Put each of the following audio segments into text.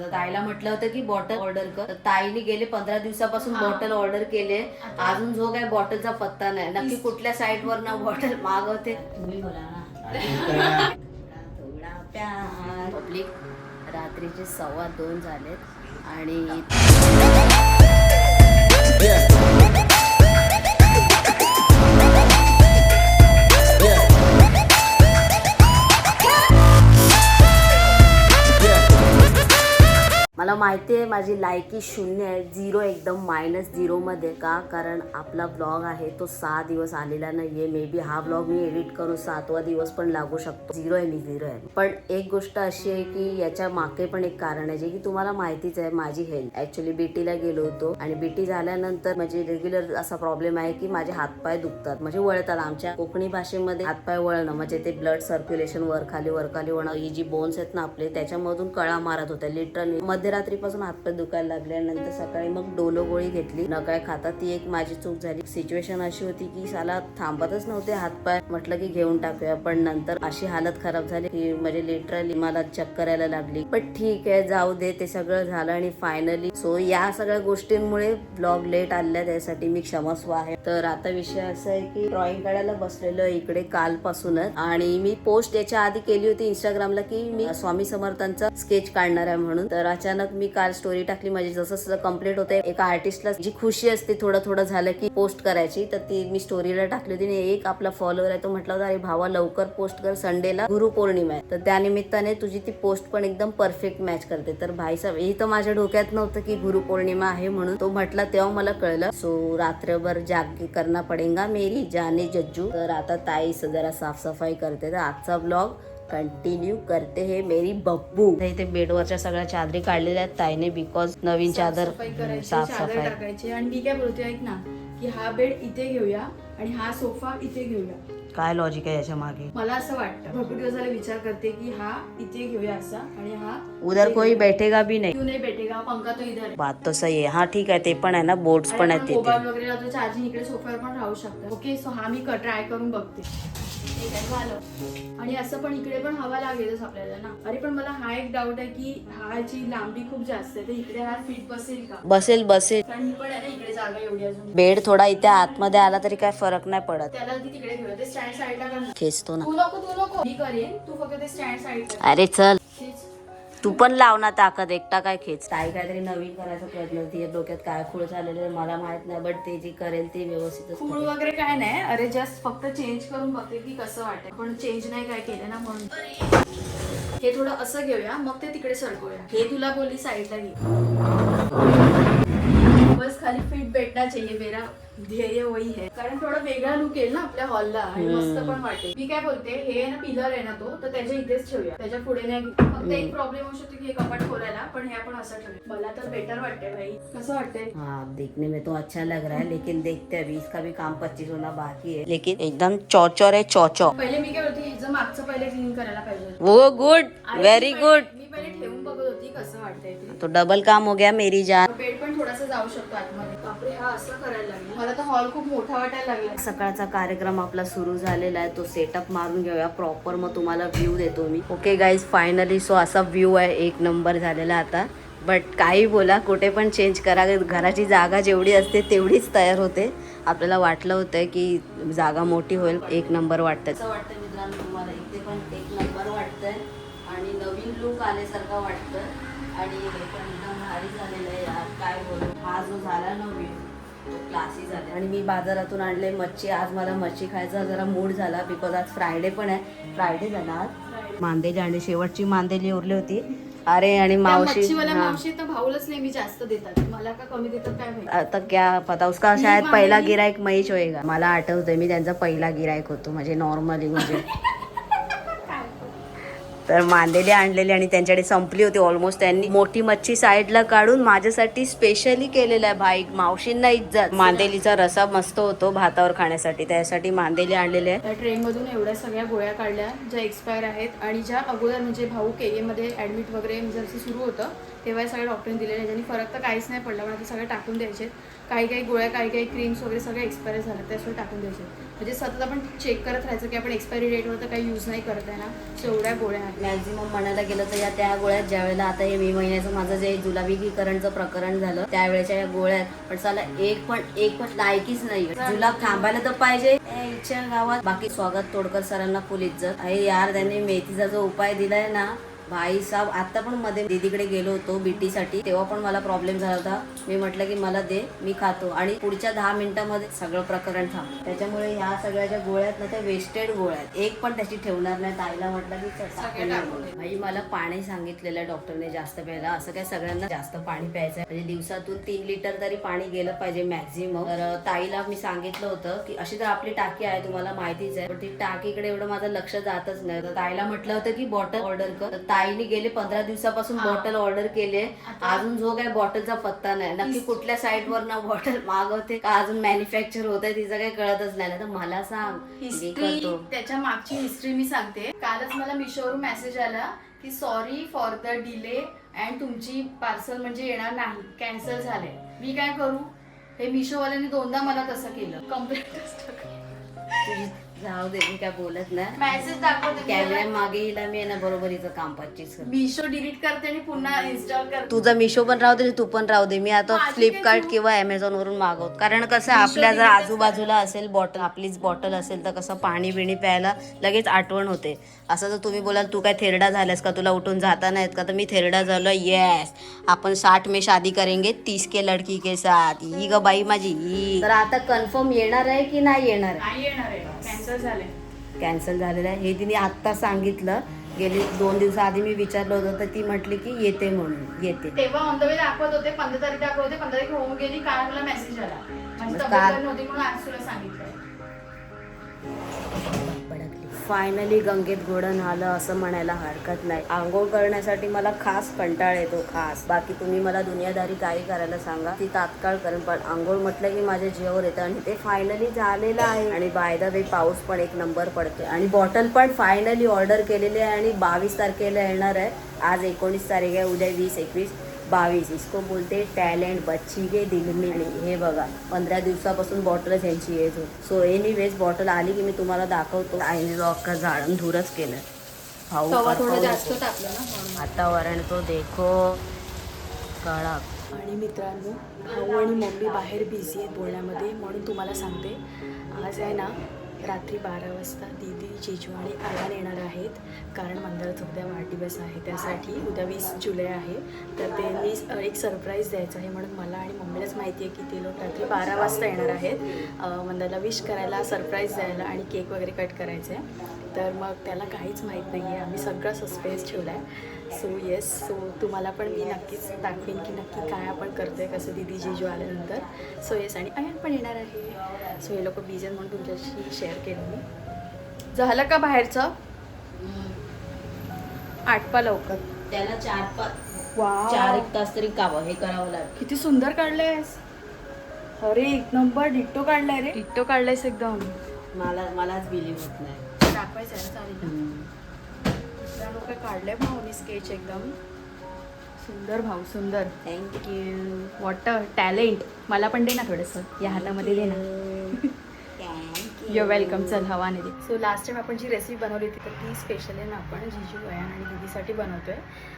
ताईला म्हटलं होतं की बॉटल ऑर्डर कर, तर ताईने गेले 15 दिवसापासून बॉटल ऑर्डर केले. अजून जो काय बॉटलचा पत्ता नाही. नक्की कुठल्या साईट वर ना बॉटल मागवते. तुम्ही बोला ना. पब्लिक रात्रीचे 2:15 झालेत आणि मला माहिती आहे माझी लायकी 0 आहे, 0 एकदम -0 का, कारण आपला ब्लॉग आहे तो 6 दिवस आलेला नाहीये. मे बी हा ब्लॉग मी एडिट करून 7वा दिवस पण लागू शकतो. 0 आहे, मी 0 आहे. पण एक गोष्ट अशी आहे की याच्या मागे पण एक कारण आहे जे की तुम्हाला माहितीच आहे. माझी हेल्थ ऍक्च्युली बीटीला गेलो होतो आणि बीटी झाल्यानंतर म्हणजे रेग्युलर असा प्रॉब्लेम आहे की माझे हातपाय दुखतात, म्हणजे वळतात. आमच्या कोकणी भाषेमध्ये हातपाय वळणं म्हणजे ते ब्लड सर्क्युलेशन वर खाली होणं. ही जी बोन्स आहेत ना आपले त्याच्यामधून कळा मारत होत्या लिटरली. मध्यरात्रीपासून हातपाय दुखायला लागले. नंतर सकाळी मग डोलो गोळी घेतली, न काय खाता. ती एक माझी चूक झाली. सिच्युएशन अशी होती की साला थांबतच नव्हते हातपाय. म्हटलं की घेऊन टाकूया, पण नंतर अशी हालत खराब झाली की म्हणजे लिटरली मला चक्कर यायला लागली. पण ठीक आहे, जाऊ दे, ते सगळं झालं आणि फायनली सो या सगळ्या गोष्टींमुळे ब्लॉग लेट आलेला, त्यासाठी मी क्षमस्व आहे. तर आता विषय असा आहे की ड्रॉइंग काढायला बसलेलो इकडे कालपासूनच, आणि मी पोस्ट याच्या आधी केली होती इंस्टाग्रामला की मी स्वामी समर्थांचा स्केच काढणार आहे म्हणून. तर अचानक मी काल स्टोरी टाकली, म्हणजे जसं कंप्लीट होते एका आर्टिस्टला जी खुशी असते थोडं थोडं झालं की पोस्ट करायची, तर ती मी स्टोरीला टाकली होती. एक आपला फॉलोअर आहे तो म्हटला होता, अरे भावा लवकर पोस्ट कर, संडेला गुरुपौर्णिमा आहे. तर त्यानिमित्ताने तुझी ती पोस्ट पण एकदम परफेक्ट मॅच करते. तर भाई साहेब, हे तर माझ्या डोक्यात नव्हतं की गुरुपौर्णिमा आहे म्हणून. तो म्हटला तेव्हा मला कळलं. सो रात्रभर जाग करना पडेगा मेरी जाने जज्जू. तर आता ताई जरा साफसफाई करते. तर आजचा ब्लॉग कंटिन्यू करते हे मेरी बब्बू. इथे बेडवरच्या सगळ्या चादरी काढलेल्या आहेत ताईने, बिकॉज नवीन चादर साफसफाई करायची. आणि मी काय बोलते ऐक ना, की हा बेड इथे घेऊया आणि हा सोफा इथे घेऊया. काय लॉजिक आहे याच्या मागे? मला असं वाटतं, भरपूर दिवस झाले विचार करते की हा इथे घेऊया असा आणि हा उधर कोई बैठेगा भी नहीं. क्यों नहीं बैठेगा, पंखा तो इधर है. बात तो सही आहे. हा ठीक आहे, ते पण आहे ना, बोर्ड्स पण आहेत तिथे. मोबाईल वगैरे लावतो चार्जिंग, इकडे सोफ्यावर पण राहू शकतं. ओके, सो हा मी ट्राय करून बघते. आणि असं पण इकडे पण हवा लागेलच आपल्याला ना. अरे पण मला हा एक डाऊट आहे की हाची लांबी खूप जास्त आहे, तर इकडे हा फिट बसेल का? बसेल. कारण ही पण आहे ना इकडे जागा एवढी अजून. बेड थोडा इथे आतमध्ये आला तरी काय फरक नाही पडत. त्याला ती तिकडे घेऊया, ते स्टँड साईडला कर. खेचतो ना. तू नको मी करेन, तू फक्त ते स्टँड साईडला. अरे चल, खेच. तू पण लाव ना ताकद, एकटा काय खेच. ताई काहीतरी नवीन करायचा प्रयत्न होती. डोक्यात काय खूळ झालेलं आहे मला माहित नाही, बट ते जी करेल ते व्यवस्थितच फूड वगैरे काय नाही. अरे जस्ट फक्त चेंज करून बघते की कसं वाटेल. पण चेंज नाही काय केलं ना म्हणून. हे थोडं असं घेऊया, मग ते तिकडे सरकवूया. हे तुला बोलली साईडला घे. बस खाली फिट बैठना चाहिए, मेरा ध्येय वही है. कारण थोडा वेगळा लुक येईल ना आपल्या हॉलला आणि मस्त पण वाटेल. मी काय बोलते, हे ना पिलर आहे ना तो, तर त्याच्या इथेच ठेवूया, त्याच्या पुढे नाही. फक्त एक प्रॉब्लेम होऊ शकतो की हे कपाट खोलायला, पण हे आपण असं ठेवूया. मला तर बेटर वाटते भाई. कसं वाटतंय? हाँ, देखने में तो अच्छा लग रहा है, लेकिन देखते अभी इसका भी काम 25 होना बाकी है. लेकिन एकदम चौचौर है, चौचौ. पहिले मी काय बोलते, हिचं मागचं पहिले क्लीन करायला पाहिजे. वो गुड, वेरी गुड. मी पहिले ठेवून बघत होती कसं वाटतंय ते. तो डबल काम हो गया मेरी जान. बेड पण थोडासा जाऊ शकतो आतमध्ये. बापरे, हा असं करायला लागेल. मला तर हॉल खूप मोठा वाटायला लागला. सकाळचा कार्यक्रम आपला सुरू झालेला आहे, तो सेटअप मारून घेऊया प्रॉपर, मग तुम्हाला व्ह्यू देतो मी. ओके गाईज, फायनली सो असा व्ह्यू आहे, एक नंबर झालेला आता. बट काही बोला, कुठे पण चेंज करा, घराची जागा जेवढी असते तेवढीच तयार होते. आपल्याला वाटलं होतं की जागा मोठी होईल. एक नंबर वाटतं. असं वाटतं मित्रांनो तुम्हाला, इथे पण एक नंबर वाटतंय आणि नवीन लुक आल्यासारखं वाटतं. आणि हे पण एकदम भारी झालेलं आहे यार, काय बोलू. हा जो झाला ना व्ह्यू तो क्लासी झाला. आणि मी बाजारातून आणले मच्छी. आज मला मच्छी खायचा जरा मूड झाला, बिकॉज आज फ्रायडे पण आहे. फ्रायडे झाला आज. मांदेली आणि शेवटची मांदेली उरली होती. अरे आणि मावशी तर भाऊलाच नेहमी जास्त देतात, मला का कमी देतात काय माहिती. आता क्या पता, उसका शायद पहिला गिरायक महेश होएगा. मला आठवतंय मी त्यांचा पहिला गिरायक होतो, म्हणजे नॉर्मली म्हणजे. तर मांदेली आणलेली आणि त्यांच्याकडे संपली होती ऑलमोस्ट. त्यांनी मोठी मच्छी साईडला काढून माझ्यासाठी स्पेशली केलेला आहे भाई. मावशींना इज्जत. मांदेलीचा रसा मस्त होतो भातावर खाण्यासाठी, त्यासाठी मांदेली आणलेली आहे. त्या ट्रेन मधून एवढ्या सगळ्या गोळ्या काढल्या ज्या एक्सपायर आहेत आणि ज्या अगोदर म्हणजे भाऊ केए मध्ये ऍडमिट वगैरे म्हणजे असं सुरू होतं तेव्हा सगळ्या डॉक्टरने दिलेल्या, ज्यांनी फरक तर काहीच नाही पडला, पण आता सगळं टाकून द्यायचे. काही गोळ्या, काही क्रीम्स वगैरे सगळे एक्सपायर झाले, त्यासोबत टाकून द्यायचे. म्हणजे सतत आपण चेक करत राहायचं की आपण एक्सपायरी डेटवर तर काही यूज नाही करत आहे ना. सो एवढ्या गोळ्या आहेत. मॅक्झिमम म्हणायला गेलं तर या त्या गोळ्यात ज्या वेळेला आता हे मे महिन्याचं माझं जे जुलाबीकरणचं प्रकरण झालं त्यावेळेच्या या गोळ्यात पण चला एक पण लायकीच नाही. जुलाब थांबायला तर पाहिजे इच्छा गावात. बाकी स्वागत तोडकर सरांना फुल इज्जत आहे यार. त्यांनी मेथीचा जो उपाय दिलाय ना भाई साहेब. आता पण मध्ये दीदीकडे गेलो होतो बीटी साठी, तेव्हा पण मला प्रॉब्लेम झाला होता. मी म्हटलं की मला दे, मी खातो आणि पुढच्या 10 मिनिटांमध्ये सगळं प्रकरण थांब. त्याच्यामुळे ह्या सगळ्या ज्या गोळ्यात ना त्या वेस्टेड गोळ्यात एक पण त्याची ठेवणार नाही. ताईला म्हटलं की भाई मला पाणी सांगितलेलं डॉक्टरने जास्त प्यायला. असं काय सगळ्यांना जास्त पाणी प्यायचं म्हणजे दिवसातून 3 लिटर तरी पाणी गेलं पाहिजे मॅक्झिमम. तर ताईला मी सांगितलं होतं की अशी तर आपली टाकी आहे तुम्हाला माहितीच आहे, पण ती टाकीकडे एवढं माझं लक्ष जातच नाही. तर ताईला म्हटलं होतं की बॉटल ऑर्डर कर. ताईने गेले 15 दिवसापासून बॉटल ऑर्डर केले. अजून जो काय बॉटलचा पत्ता नाही. नक्की कुठल्या साईट वर ना बॉटल मागवते का अजून मॅन्युफॅक्चर होत आहे तिचं काही कळतच नाही. तर मला सांग हिस्ट्री, त्याच्या मागची हिस्ट्री मी सांगते. कालच मला मिशोवरून मेसेज आला की sorry for the delay and तुमची पार्सल म्हणजे येणार नाही, कॅन्सल झाले. मी काय करू? हे मिशोवाल्यांनी 2दा मला तसं केलं. कंप्लेंट जाऊ दे, मी काय बोलत नाही. मेसेज दाखवते कॅमेरा मागे हिला मी ना बरोबर हिचं काम पच्चीस. मिशो डिलीट करते आणि पुन्हा इन्स्टॉल करते. तुझा मिशो पण राहू दे, तू पण राहू दे. मी आता फ्लिपकार्ट किंवा अमेझॉन वरून मागवतो. कारण कसं आपल्या जर आजूबाजूला असेल बॉटल, आपलीच बॉटल असेल तर कसं पाणी बिणी प्यायला लगेच आठवण होते. असं जर तुम्ही बोलाल तू काय थेरडा झाल्यास का, तुला उठून जाता नाहीत का, तर मी थेरडा झालो. येस, आपण 60 में शादी करेंगे 30 के लड़की के साथ. ही ग बाई माझी ही. तर आता कन्फर्म येणार आहे की नाही येणार आहे? नाही येणार आहे, कॅन्सल झाले. कॅन्सल झालेलं आहे हे तिने आत्ता सांगितलं. गेली 2 दिवसाआधी मी विचारलं होतं तर ती म्हटली की येते म्हणून. येते तेव्हा ऑन द वे दाखवत होते, 15 तारीख दाखवत होते, 15 तारीख होऊन गेली. काल मला मेसेज आला, माझी तब्येत बरी नव्हती म्हणून आज तुला सांगितलं. फायनली गंगेत घोडण आलं असं म्हणायला हरकत नाही. आंघोळ करण्यासाठी मला खास कंटाळ येतो, खास. बाकी तुम्ही मला दुनियादारी काही करायला सांगा, ती तात्काळ करेन, पण आंघोळ म्हटलं की माझ्या जीवावर येतं आणि ते फायनली झालेलं आहे. आणि बाय द वे पाऊस पण 1 नंबर पडते आणि बॉटल पण फायनली ऑर्डर केलेली आहे आणि 22 तारखेला येणार आहे. आज 19 तारीख आहे, उद्या 20, 21, 22. इसको बोलते टॅलेंट बच्ची के दिल में. आणि हे बघा 15 दिवसापासून बॉटलच यांची येत होती. सो एनिवेज बॉटल आली की मी तुम्हाला दाखवतो. आईने जो अख्खा जाळून धूरच केलं. थोडं जास्त टाकलं ना म्हणून. वातावरण तो देखो कडक. आणि मित्रांनो, भाऊ आणि मम्मी बाहेर बिझी आहेत बोलण्यामध्ये, म्हणून तुम्हाला सांगते. आज आहे ना रात्री 12 वाजता दीदी, जिजू आणि आयान येणार आहेत. कारण मंदिरात उद्या वाढदिवस आहे, त्यासाठी उद्या 20 जुलै आहे. तर त्यांनी एक सरप्राईज द्यायचं आहे, म्हणून मला आणि मम्मीलाच माहिती आहे की ते लोक रात्री 12 वाजता येणार आहेत मंदिराला विश करायला, सरप्राईज द्यायला आणि केक वगैरे कट करायचं आहे. तर मग त्याला काहीच माहीत नाही आहे, आम्ही सगळं सस्पेन्स ठेवला आहे. सो येस, सो तुम्हाला पण मी नक्कीच दाखवेन की नक्की काय आपण करतो आहे, कसं दीदी जिजू आल्यानंतर. सो येस, आणि आयन पण येणार आहे. सो हे लोक बिझी आहेत म्हणून तुमच्याशी शेअर केलं मी. झालं का बाहेरचं? आटपा लवकर. त्याला 4-1 तास तरी कावं हे करावं लागेल. किती सुंदर काढलंयस. अरे 1 नंबर डिट्टो काढलाय रे. डिट्टो काढलायस एकदम. मलाच बिलीव्ह होत नाही. दाखवायचं आहे ना, चालेल. लोक काढले भाऊनी स्केच एकदम सुंदर. भाऊ सुंदर. थँक्यू. What talent. मला पण दे ना थोडंसं, या हातामध्ये दे ना. Your welcome. चल हवाने दे. सो लास्ट टाइम आपण जी रेसिपी बनवली होती तर ती स्पेशल आहे ना आपण जिजू, अयान आणि दीदीसाठी बनवतोय.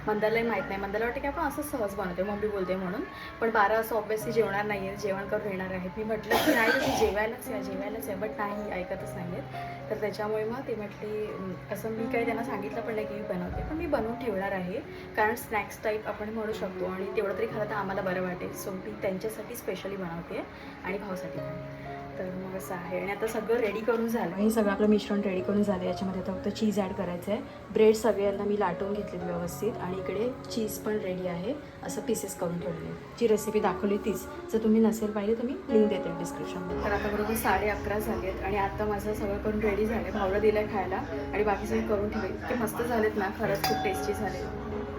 मंदालाही माहीत नाही, मंदाला वाटतं की आपण असं सहज बनवतोय, मम्मी बोलते म्हणून. पण 12 वाजता ऑब्वियसली जेवणार नाही आहे, जेवण करून येणार आहे. मी म्हटलं की नाही तुम्ही जेवायलाच या, बट नाही, ऐकतच नाही आहेत. तर त्याच्यामुळे मग ते म्हटली असं. मी काही त्यांना सांगितलं पण नाही की मी बनवते, पण मी बनवून ठेवणार आहे. कारण स्नॅक्स टाईप आपण म्हणू शकतो आणि तेवढं तरी खालं तर आम्हाला बरं वाटेल. सो मी त्यांच्यासाठी स्पेशली बनवते आणि भाऊसाठी पण. तर मग असं आहे. आणि आता सगळं रेडी करून झालं. हे सगळं आपलं मिश्रण रेडी करून झालं. याच्यामध्ये आता फक्त चीज ॲड करायचं आहे. ब्रेड सगळ्यांना मी लाटून घेतले व्यवस्थित आणि इकडे चीज पण रेडी आहे. असं पीसेस करून ठेवले. जी रेसिपी दाखवली तीच. जर तुम्ही नसेल पाहिजे तर मी लिंक देते डिस्क्रिप्शनमध्ये. तर आता बरोबर 11:30 झाले आहेत आणि आता माझं सगळं करून रेडी झालं. भाऊला दिलं आहे खायला आणि बाकी सगळे करून ठेवले. इतके मस्त झालेत ना, खरंच खूप टेस्टी झाले.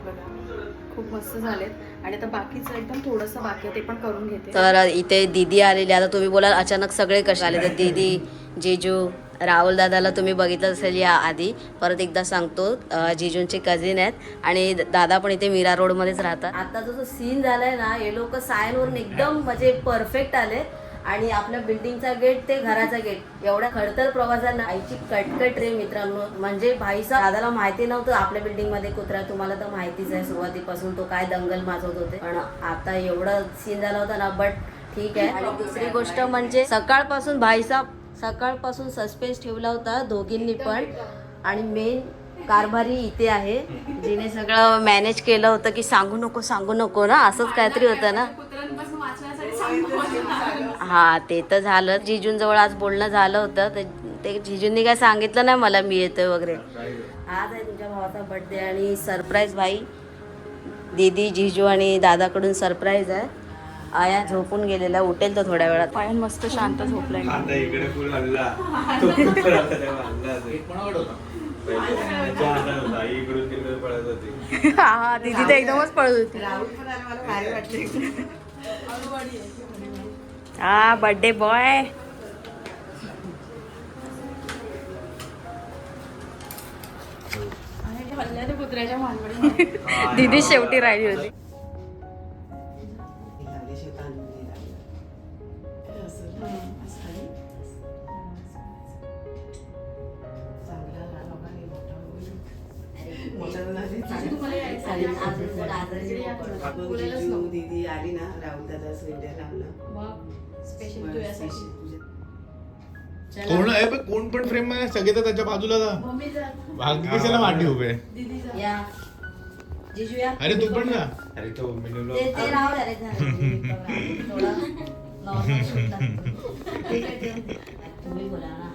बघा खूप मस्त झालेत. आणि आता बाकीचं एकदम थोडंसं बाकी आहे, ते पण करून घेते. तर इथे दीदी आलेली. आता तुम्ही बोलाल अचानक सगळे कसे आले, तर दीदी, जिजू, राहुल दादाला तुम्ही बघितलं असेल या आधी. परत एकदा सांगतो, जिजूंचे कझिन आहेत आणि दादा पण इथे मीरा रोडमध्येच राहतात. आता जो सीन झालाय ना, हे लोक सायनवरून एकदम म्हणजे परफेक्ट आले आणि आपल्या बिल्डिंगचा गेट ते घराचा गेट एवढ्या खडतर प्रवासाला आईची कटकट रे मित्रांनो. म्हणजे भाईसा दादाला माहिती नव्हतं आपल्या बिल्डिंग मध्ये कुत्रा. तुम्हाला तर माहितीच आहे सुरुवातीपासून तो काय दंगल माजवत होते. पण आता एवढा सीन झाला होता ना. बट ठीक आहे. आणि दुसरी गोष्ट म्हणजे सकाळपासून सकाळपासून सस्पेन्स ठेवला होता दोघींनी पण. आणि मेन कारभारी इथे आहे जिने सगळं मॅनेज केलं होतं की सांगू नको ना असंच काहीतरी होतं ना. कुत्र्यांपासून वाचण्यासाठी सांगतो. हा ते तर झालं. जिजूंजवळ आज बोलणं झालं होतं. ते जिजूंनी काय सांगितलं नाही मला मी येतोय वगैरे. आज आहे तुझ्या भावाचा बर्थडे आणि सरप्राईज भाई दीदी जिजू आणि दादाकडून सरप्राईज आहे. आया झोपून गेलेला उठेल तो थोड्या वेळात. पायन मस्त शांत झोपलाय. आता इकडे फुल हल्ला तो कुत्रा आला तेव्हा हल्ला होता. त्याच्या हातात होता. आई इकडून तिकडे पळत होती. हा दीदी तर एकदमच पळत होती. हा बर्थडे बॉय. कुत्र्याच्या भानगडीमध्ये दीदी शेवटी राहिली होती. दीदी आली ना राहुल दादा स्वेटर लावलं स्पेशल तुझ्यासाठी. कोण आहे बघ, कोण पण फ्रेम मध्ये सगळे तर त्याच्या बाजूला जा. भाग्य कशाला मांडी उभे. या जिजू या. अरे तू पण जा. अरे तो मिनू ते राहू द्या रे थोडा normal shoot लागतो. ठीक आहे, ठेव. तुम्ही बोला ना.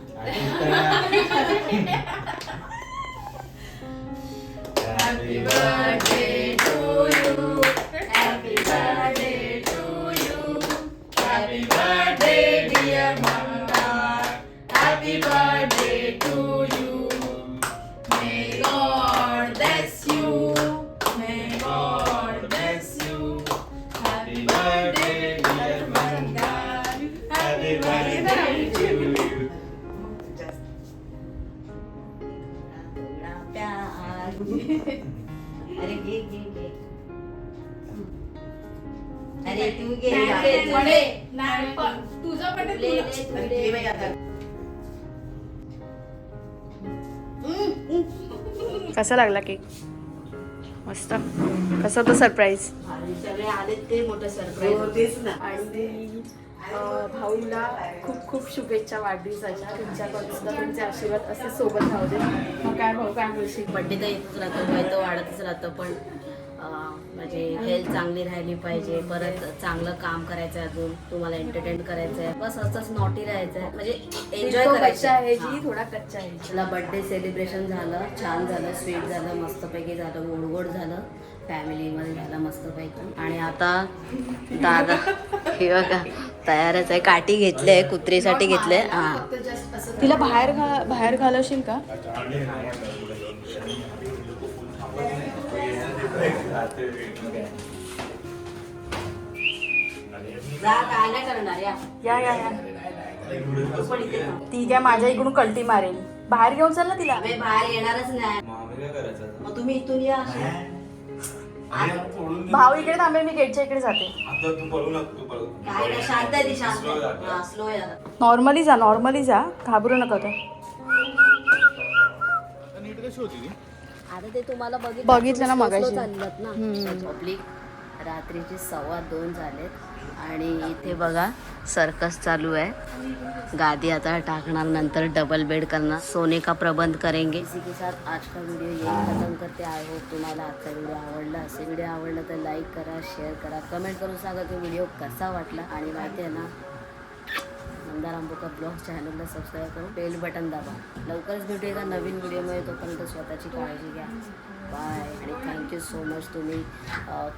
Happy birthday to you. Happy birthday to you. Happy birthday dear Mandar. Happy birthday to you. May God bless you. May God bless you. Happy birthday dear Mandar. Happy birthday to you. अरे घे घे घे. अरे तू घे. तुझं पण ले, ले, तू ले. कसा लागला केक? मस्त. कसं होतं सरप्राईज? आणि सगळे आले ते मोठं सरप्राईज. तेच ना. आणि भाऊला खूप खूप शुभेच्छा वाढदिवसाच्या. तुमच्याकडून सुद्धा तुमचे आशीर्वाद असे सोबत राहू दे. मग काय भाऊ काय बोलशील? बड्डे तर येतच राहतो, वय तर वाढतच राहतं. पण म्हणजे हेल्थ चांगली राहिली पाहिजे. परत चांगलं काम करायचं आहे, अजून तुम्हाला एंटरटेन करायचं आहे. बस असंच नॉटी राहायचं आहे, म्हणजे एन्जॉय तो करायचं कच्चा आहे आहे. जी थोडा कच्चा आहे. तुला बर्थडे सेलिब्रेशन झालं, छान झालं, स्वीट झालं, मस्तपैकी झालं, गोड झालं, फॅमिलीमध्ये झालं मस्तपैकी. आणि आता दादा हे बघा तयारच आहे. काठी घेतले, कुत्रीसाठी घेतले. हा फक्त जस्ट असं तिला बाहेर घालवशील का? जा, काय नाही करणार या. या या या. तू पण इथे थांब. ती काय माझ्या इकडून कल्टी मारेल. बाहेर घेऊन चल ना तिला. आम्ही बाहेर येणारच नाही. मग आम्ही काय करायचं आता? मग तुम्ही इथून या असे. भाऊ इकडे थांबेल, मी गेटच्या इकडे जाते. आता तू पळू नको, तू पळू. काय नाही, शांत आहे ती, शांत Slow जाते. आहे. स्लो या. नॉर्मली जा, घाबरू नका तो. नीट कशी होती ती? आता ते तुम्हाला बघितलं ना मगाशी. चाललं ना पब्लिक. रात्रीचे 2:15 झालेत आणि इथे बघा सर्कस चालू आहे. गादी आता टाकणार, नंतर डबल बेड करणार. सोने का प्रबंध करेंगे. इसी के साथ आज का व्हिडिओ यही खत्म करते. आय होप तुम्हाला आजचा व्हिडिओ आवडला असेल. व्हिडिओ आवडला तर लाईक करा, शेअर करा, कमेंट करून सांगा की व्हिडिओ कसा वाटला. आणि माहिती आहे ना, मंदार आंबोकर ब्लॉग चॅनलला सबस्क्राईब करून बेल बटन दाबा. लवकरच भेटू एका नवीन व्हिडिओमध्ये. तोपर्यंत स्वतःची काळजी घ्या. बाय. आणि थँक्यू सो मच. तुम्ही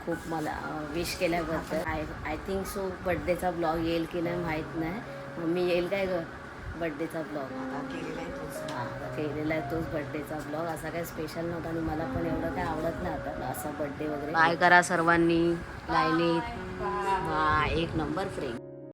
खूप मला विश केल्याबद्दल. आय थिंक सो बड्डेचा ब्लॉग येईल की नाही माहीत नाही. मम्मी येईल काय ग बड्डेचा ब्लॉग? केलेला आहे तोच बड्डेचा ब्लॉग. असा काही स्पेशल नव्हता आणि मला पण एवढं काय आवडत नाही आता असा बड्डे वगैरे. बाय करा सर्वांनी लाईनीत. हा एक नंबर फ्रेंड.